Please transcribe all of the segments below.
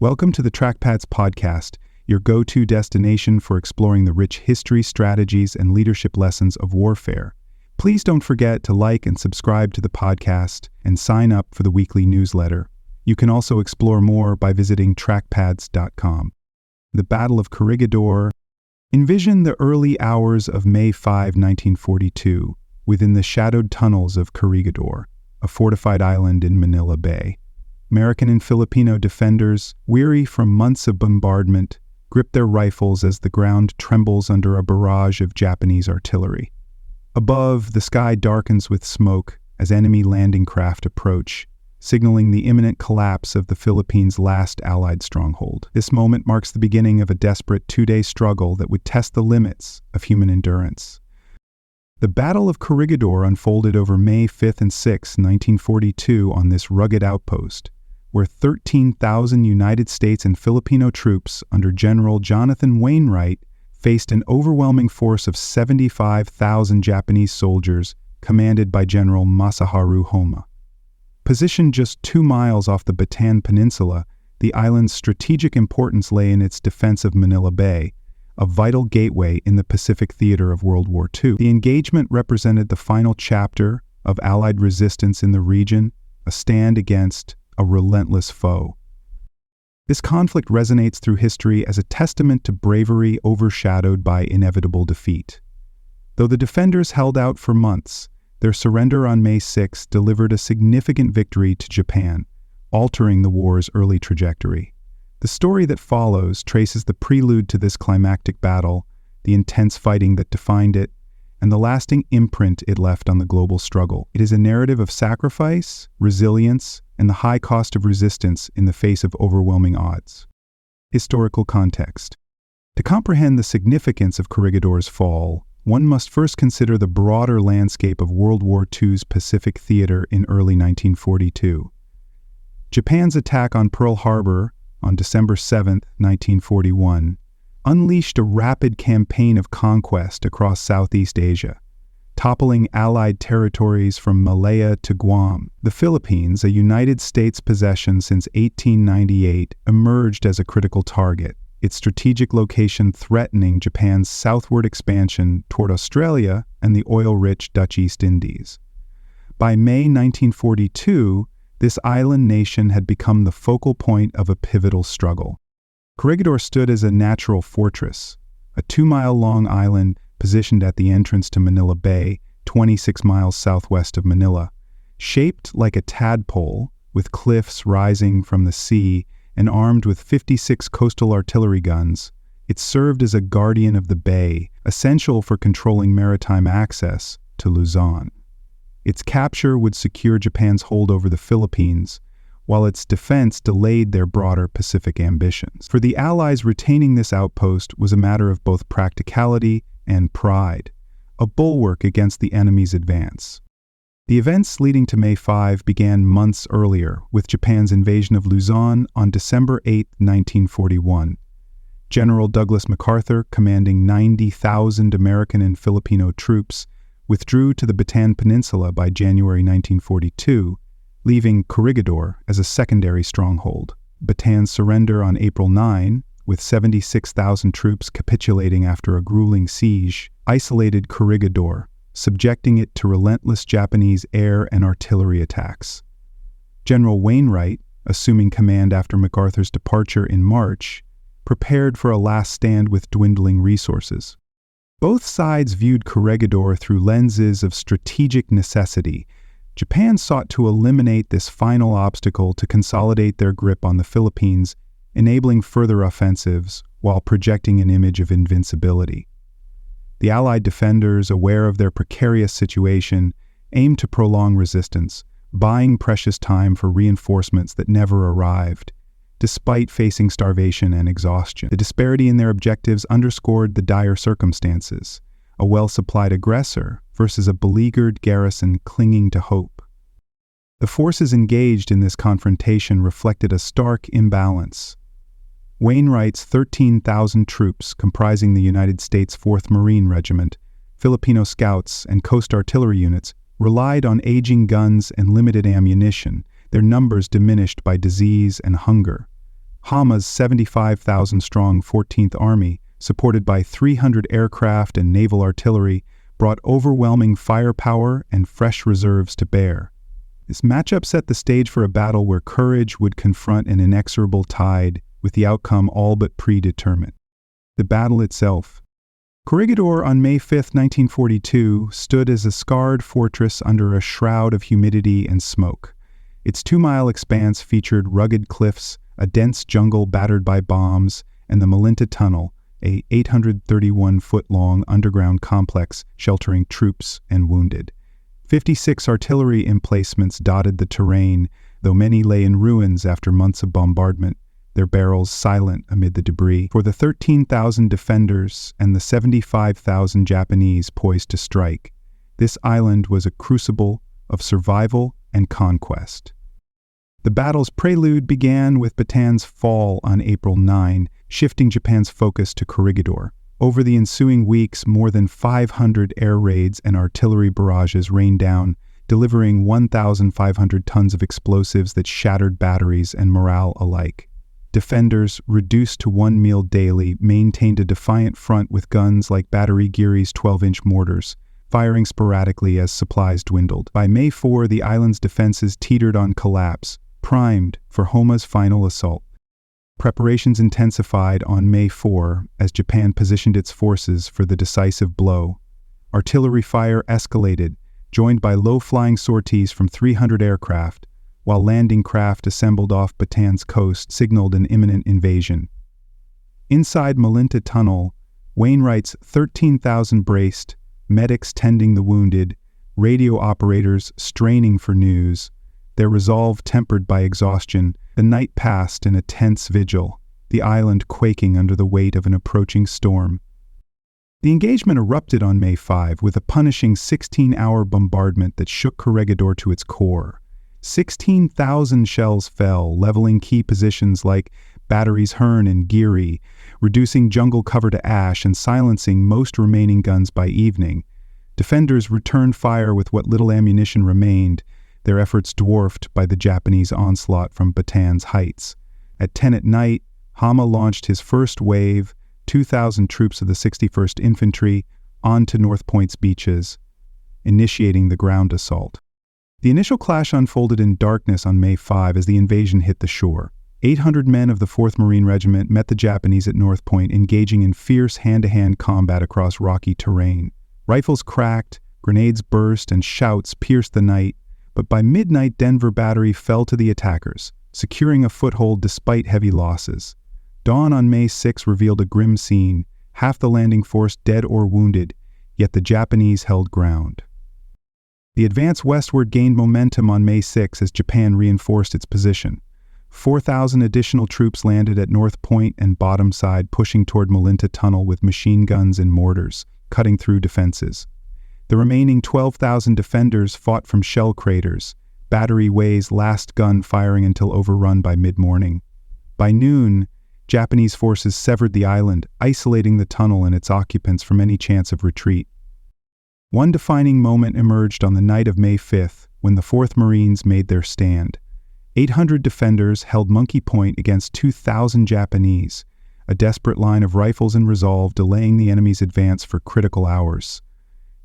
Welcome to the Trackpads podcast, your go-to destination for exploring the rich history, strategies, and leadership lessons of warfare. Please don't forget to like and subscribe to the podcast and sign up for the weekly newsletter. You can also explore more by visiting trackpads.com. The Battle of Corregidor. Envision the early hours of May 5, 1942, within the shadowed tunnels of Corregidor, a fortified island in Manila Bay. American and Filipino defenders, weary from months of bombardment, grip their rifles as the ground trembles under a barrage of Japanese artillery. Above, the sky darkens with smoke as enemy landing craft approach, signaling the imminent collapse of the Philippines' last Allied stronghold. This moment marks the beginning of a desperate two-day struggle that would test the limits of human endurance. The Battle of Corregidor unfolded over May 5th and 6th, 1942 on this rugged outpost, where 13,000 United States and Filipino troops under General Jonathan Wainwright faced an overwhelming force of 75,000 Japanese soldiers commanded by General Masaharu Homma. Positioned just 2 miles off the Bataan Peninsula, the island's strategic importance lay in its defense of Manila Bay, a vital gateway in the Pacific theater of World War II. The engagement represented the final chapter of Allied resistance in the region, a stand against a relentless foe. This conflict resonates through history as a testament to bravery overshadowed by inevitable defeat. Though the defenders held out for months, their surrender on May 6 delivered a significant victory to Japan, altering the war's early trajectory. The story that follows traces the prelude to this climactic battle, the intense fighting that defined it, and the lasting imprint it left on the global struggle. It is a narrative of sacrifice, resilience, and the high cost of resistance in the face of overwhelming odds. Historical context. To comprehend the significance of Corregidor's fall, one must first consider the broader landscape of World War II's Pacific theater in early 1942. Japan's attack on Pearl Harbor on December 7, 1941, unleashed a rapid campaign of conquest across Southeast Asia, toppling Allied territories from Malaya to Guam. The Philippines, a United States possession since 1898, emerged as a critical target, its strategic location threatening Japan's southward expansion toward Australia and the oil-rich Dutch East Indies. By May 1942, this island nation had become the focal point of a pivotal struggle. Corregidor stood as a natural fortress, a 2-mile-long island positioned at the entrance to Manila Bay, 26 miles southwest of Manila. Shaped like a tadpole, with cliffs rising from the sea and armed with 56 coastal artillery guns, it served as a guardian of the bay, essential for controlling maritime access to Luzon. Its capture would secure Japan's hold over the Philippines, while its defense delayed their broader Pacific ambitions. For the Allies, retaining this outpost was a matter of both practicality and pride, a bulwark against the enemy's advance. The events leading to May 5 began months earlier, with Japan's invasion of Luzon on December 8, 1941. General Douglas MacArthur, commanding 90,000 American and Filipino troops, withdrew to the Bataan Peninsula by January 1942, leaving Corregidor as a secondary stronghold. Bataan's surrender on April 9, with 76,000 troops capitulating after a grueling siege, isolated Corregidor, subjecting it to relentless Japanese air and artillery attacks. General Wainwright, assuming command after MacArthur's departure in March, prepared for a last stand with dwindling resources. Both sides viewed Corregidor through lenses of strategic necessity. Japan sought to eliminate this final obstacle to consolidate their grip on the Philippines, enabling further offensives while projecting an image of invincibility. The Allied defenders, aware of their precarious situation, aimed to prolong resistance, buying precious time for reinforcements that never arrived. Despite facing starvation and exhaustion, the disparity in their objectives underscored the dire circumstances, a well-supplied aggressor versus a beleaguered garrison clinging to hope. The forces engaged in this confrontation reflected a stark imbalance. Wainwright's 13,000 troops, comprising the United States 4th Marine Regiment, Filipino scouts, and coast artillery units, relied on aging guns and limited ammunition, their numbers diminished by disease and hunger. Homma's 75,000-strong 14th Army, supported by 300 aircraft and naval artillery, brought overwhelming firepower and fresh reserves to bear. This matchup set the stage for a battle where courage would confront an inexorable tide, with the outcome all but predetermined. The battle itself. Corregidor on May 5, 1942, stood as a scarred fortress under a shroud of humidity and smoke. Its 2-mile expanse featured rugged cliffs, a dense jungle battered by bombs, and the Malinta Tunnel, a 831-foot-long underground complex sheltering troops and wounded. 56 artillery emplacements dotted the terrain, though many lay in ruins after months of bombardment, their barrels silent amid the debris. For the 13,000 defenders and the 75,000 Japanese poised to strike, this island was a crucible of survival and conquest. The battle's prelude began with Batan's fall on April 9, shifting Japan's focus to Corregidor. Over the ensuing weeks, more than 500 air raids and artillery barrages rained down, delivering 1,500 tons of explosives that shattered batteries and morale alike. Defenders, reduced to one meal daily, maintained a defiant front with guns like Battery Geary's 12-inch mortars, firing sporadically as supplies dwindled. By May 4, the island's defenses teetered on collapse, primed for Homma's final assault. Preparations intensified on May 4 as Japan positioned its forces for the decisive blow. Artillery fire escalated, joined by low-flying sorties from 300 aircraft, while landing craft assembled off Batan's coast signaled an imminent invasion. Inside Malinta Tunnel, Wainwright's 13,000 braced, medics tending the wounded, radio operators straining for news, their resolve tempered by exhaustion. The night passed in a tense vigil, the island quaking under the weight of an approaching storm. The engagement erupted on May 5 with a punishing 16-hour bombardment that shook Corregidor to its core. 16,000 shells fell, leveling key positions like Batteries Hearn and Geary, reducing jungle cover to ash and silencing most remaining guns by evening. Defenders returned fire with what little ammunition remained, their efforts dwarfed by the Japanese onslaught from Batan's heights. At 10 at night, Homma launched his first wave, 2,000 troops of the 61st Infantry, onto North Point's beaches, initiating the ground assault. The initial clash unfolded in darkness on May 5 as the invasion hit the shore. 800 men of the 4th Marine Regiment met the Japanese at North Point, engaging in fierce hand-to-hand combat across rocky terrain. Rifles cracked, grenades burst, and shouts pierced the night, but by midnight Denver Battery fell to the attackers, securing a foothold despite heavy losses. Dawn on May 6 revealed a grim scene, half the landing force dead or wounded, yet the Japanese held ground. The advance westward gained momentum on May 6 as Japan reinforced its position. 4,000 additional troops landed at North Point and bottom side, pushing toward Malinta Tunnel with machine guns and mortars, cutting through defenses. The remaining 12,000 defenders fought from shell craters, Battery Way's last gun firing until overrun by mid-morning. By noon, Japanese forces severed the island, isolating the tunnel and its occupants from any chance of retreat. One defining moment emerged on the night of May 5th, when the 4th Marines made their stand. 800 defenders held Monkey Point against 2,000 Japanese, a desperate line of rifles and resolve delaying the enemy's advance for critical hours.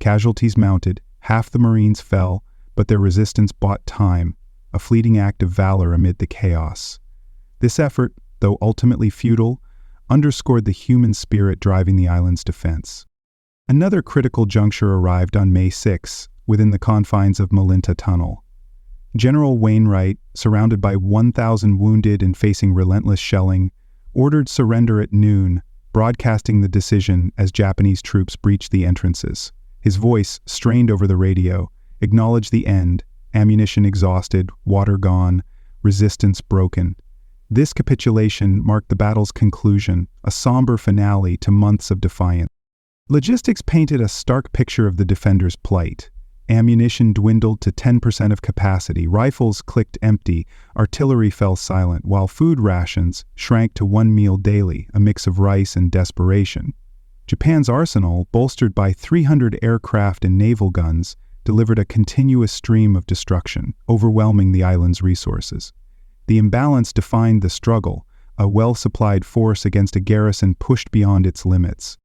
Casualties mounted, half the Marines fell, but their resistance bought time, a fleeting act of valor amid the chaos. This effort, though ultimately futile, underscored the human spirit driving the island's defense. Another critical juncture arrived on May 6, within the confines of Malinta Tunnel. General Wainwright, surrounded by 1,000 wounded and facing relentless shelling, ordered surrender at noon, broadcasting the decision as Japanese troops breached the entrances. His voice, strained over the radio, acknowledged the end, ammunition exhausted, water gone, resistance broken. This capitulation marked the battle's conclusion, a somber finale to months of defiance. Logistics painted a stark picture of the defenders' plight. Ammunition dwindled to 10% of capacity, rifles clicked empty, artillery fell silent, while food rations shrank to one meal daily, a mix of rice and desperation. Japan's arsenal, bolstered by 300 aircraft and naval guns, delivered a continuous stream of destruction, overwhelming the island's resources. The imbalance defined the struggle, a well-supplied force against a garrison pushed beyond its limits.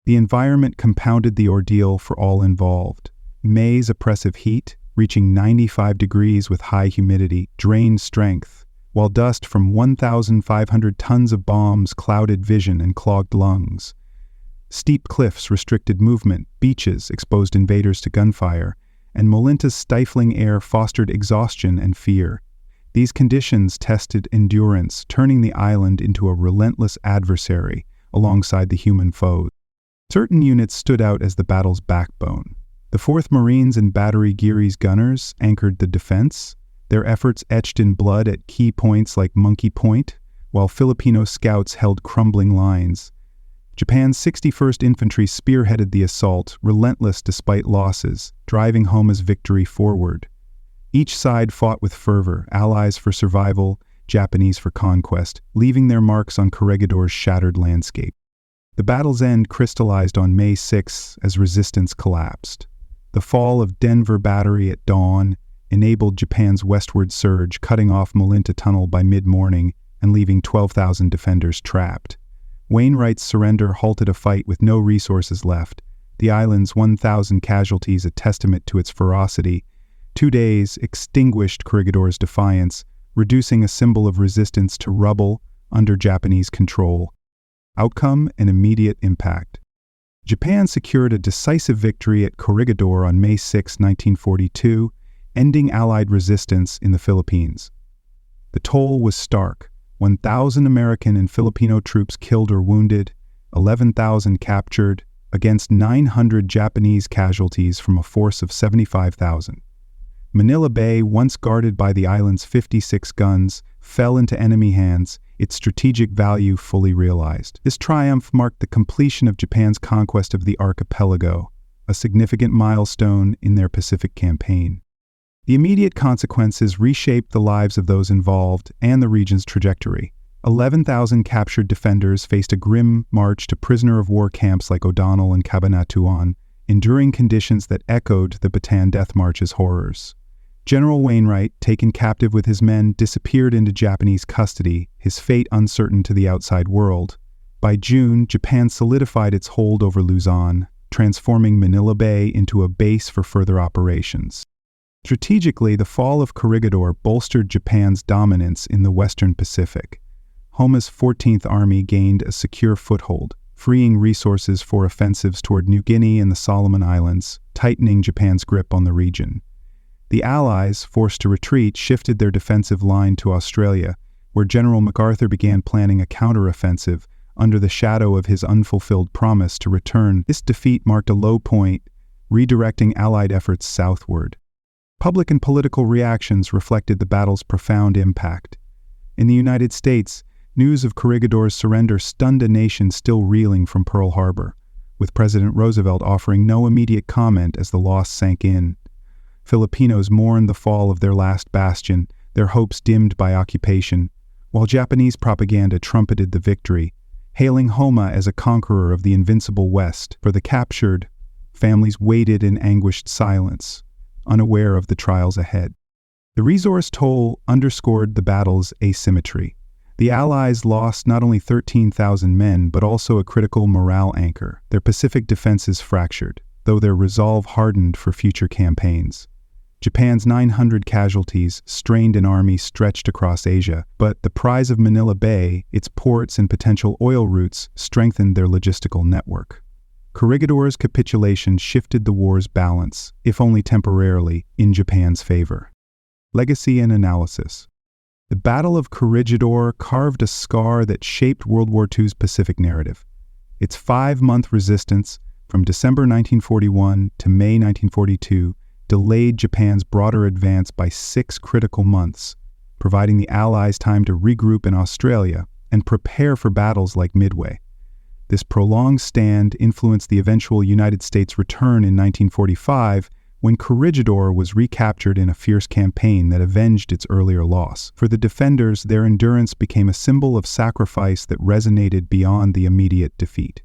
The environment compounded the ordeal for all involved. May's oppressive heat, reaching 95 degrees with high humidity, drained strength, while dust from 1,500 tons of bombs clouded vision and clogged lungs. Steep cliffs restricted movement, beaches exposed invaders to gunfire, and Molinta's stifling air fostered exhaustion and fear. These conditions tested endurance, turning the island into a relentless adversary alongside the human foes. Certain units stood out as the battle's backbone. The 4th Marines and Battery Geary's gunners anchored the defense, their efforts etched in blood at key points like Monkey Point, while Filipino scouts held crumbling lines. Japan's 61st Infantry spearheaded the assault, relentless despite losses, driving Homma's victory forward. Each side fought with fervor, Allies for survival, Japanese for conquest, leaving their marks on Corregidor's shattered landscape. The battle's end crystallized on May 6 as resistance collapsed. The fall of Denver Battery at dawn enabled Japan's westward surge, cutting off Molinta Tunnel by mid-morning and leaving 12,000 defenders trapped. Wainwright's surrender halted a fight with no resources left, the island's 1,000 casualties a testament to its ferocity. 2 days extinguished Corregidor's defiance, reducing a symbol of resistance to rubble under Japanese control. Outcome and immediate impact. Japan secured a decisive victory at Corregidor on May 6, 1942, ending Allied resistance in the Philippines. The toll was stark: 1,000 American and Filipino troops killed or wounded, 11,000 captured, against 900 Japanese casualties from a force of 75,000. Manila Bay, once guarded by the island's 56 guns, fell into enemy hands, its strategic value fully realized. This triumph marked the completion of Japan's conquest of the archipelago, a significant milestone in their Pacific campaign. The immediate consequences reshaped the lives of those involved and the region's trajectory. 11,000 captured defenders faced a grim march to prisoner-of-war camps like O'Donnell and Cabanatuan, enduring conditions that echoed the Bataan Death March's horrors. General Wainwright, taken captive with his men, disappeared into Japanese custody, his fate uncertain to the outside world. By June, Japan solidified its hold over Luzon, transforming Manila Bay into a base for further operations. Strategically, the fall of Corregidor bolstered Japan's dominance in the Western Pacific. Homma's 14th Army gained a secure foothold, freeing resources for offensives toward New Guinea and the Solomon Islands, tightening Japan's grip on the region. The Allies, forced to retreat, shifted their defensive line to Australia, where General MacArthur began planning a counteroffensive under the shadow of his unfulfilled promise to return. This defeat marked a low point, redirecting Allied efforts southward. Public and political reactions reflected the battle's profound impact. In the United States, news of Corregidor's surrender stunned a nation still reeling from Pearl Harbor, with President Roosevelt offering no immediate comment as the loss sank in. Filipinos mourned the fall of their last bastion, their hopes dimmed by occupation, while Japanese propaganda trumpeted the victory, hailing Homma as a conqueror of the invincible West. For the captured, families waited in anguished silence, unaware of the trials ahead. The resource toll underscored the battle's asymmetry. The Allies lost not only 13,000 men, but also a critical morale anchor. Their Pacific defenses fractured, though their resolve hardened for future campaigns. Japan's 900 casualties strained an army stretched across Asia, but the prize of Manila Bay, its ports and potential oil routes, strengthened their logistical network. Corregidor's capitulation shifted the war's balance, if only temporarily, in Japan's favor. Legacy and analysis. The Battle of Corregidor carved a scar that shaped World War II's Pacific narrative. Its 5-month resistance, from December 1941 to May 1942, delayed Japan's broader advance by 6 critical months, providing the Allies time to regroup in Australia and prepare for battles like Midway. This prolonged stand influenced the eventual United States return in 1945, when Corregidor was recaptured in a fierce campaign that avenged its earlier loss. For the defenders, their endurance became a symbol of sacrifice that resonated beyond the immediate defeat.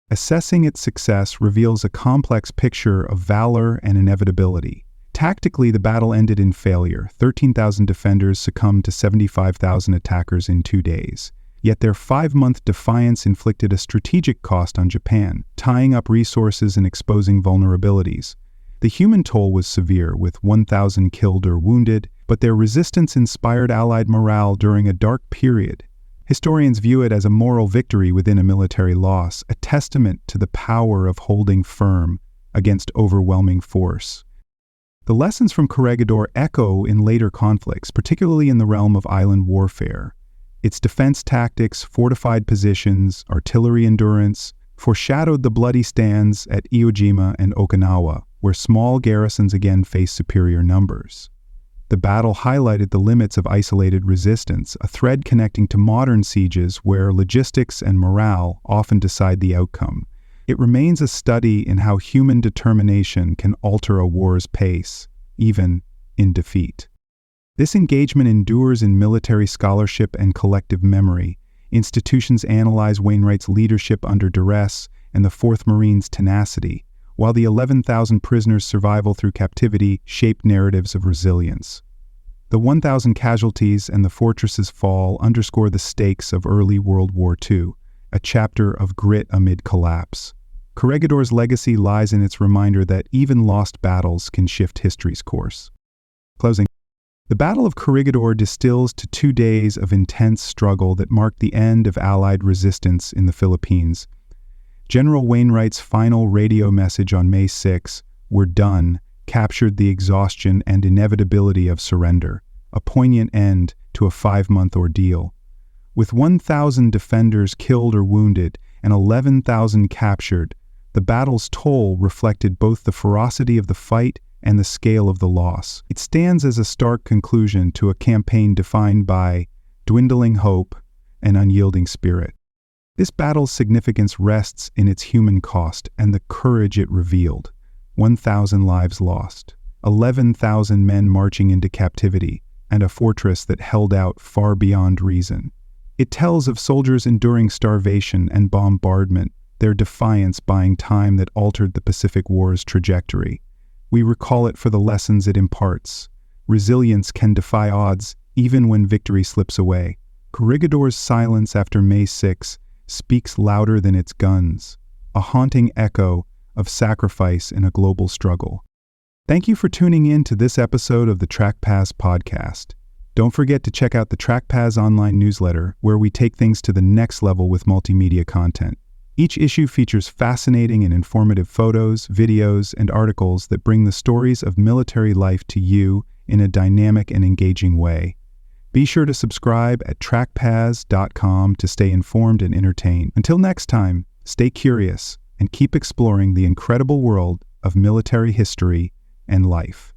Assessing its success reveals a complex picture of valor and inevitability. Tactically, the battle ended in failure. 13,000 defenders succumbed to 75,000 attackers in 2 days. Yet their 5-month defiance inflicted a strategic cost on Japan, tying up resources and exposing vulnerabilities. The human toll was severe, with 1,000 killed or wounded, but their resistance inspired Allied morale during a dark period. Historians view it as a moral victory within a military loss, a testament to the power of holding firm against overwhelming force. The lessons from Corregidor echo in later conflicts, particularly in the realm of island warfare. Its defense tactics, fortified positions, artillery endurance, foreshadowed the bloody stands at Iwo Jima and Okinawa, where small garrisons again faced superior numbers. The battle highlighted the limits of isolated resistance, a thread connecting to modern sieges where logistics and morale often decide the outcome. It remains a study in how human determination can alter a war's pace, even in defeat. This engagement endures in military scholarship and collective memory. Institutions analyze Wainwright's leadership under duress and the 4th Marines' tenacity, while the 11,000 prisoners' survival through captivity shaped narratives of resilience. The 1,000 casualties and the fortress's fall underscore the stakes of early World War II, a chapter of grit amid collapse. Corregidor's legacy lies in its reminder that even lost battles can shift history's course. Closing. The Battle of Corregidor distills to 2 days of intense struggle that marked the end of Allied resistance in the Philippines. General Wainwright's final radio message on May 6, "We're done," captured the exhaustion and inevitability of surrender, a poignant end to a 5-month ordeal. With 1,000 defenders killed or wounded and 11,000 captured, the battle's toll reflected both the ferocity of the fight and the scale of the loss. It stands as a stark conclusion to a campaign defined by dwindling hope and unyielding spirit. This battle's significance rests in its human cost and the courage it revealed. 1,000 lives lost, 11,000 men marching into captivity, and a fortress that held out far beyond reason. It tells of soldiers enduring starvation and bombardment, their defiance buying time that altered the Pacific War's trajectory. We recall it for the lessons it imparts. Resilience can defy odds, even when victory slips away. Corregidor's silence after May 6 speaks louder than its guns, a haunting echo of sacrifice in a global struggle. Thank you for tuning in to this episode of the TrackPass podcast. Don't forget to check out the TrackPass online newsletter, where we take things to the next level with multimedia content. Each issue features fascinating and informative photos, videos, and articles that bring the stories of military life to you in a dynamic and engaging way. Be sure to subscribe at trackpass.com to stay informed and entertained. Until next time, stay curious and keep exploring the incredible world of military history and life.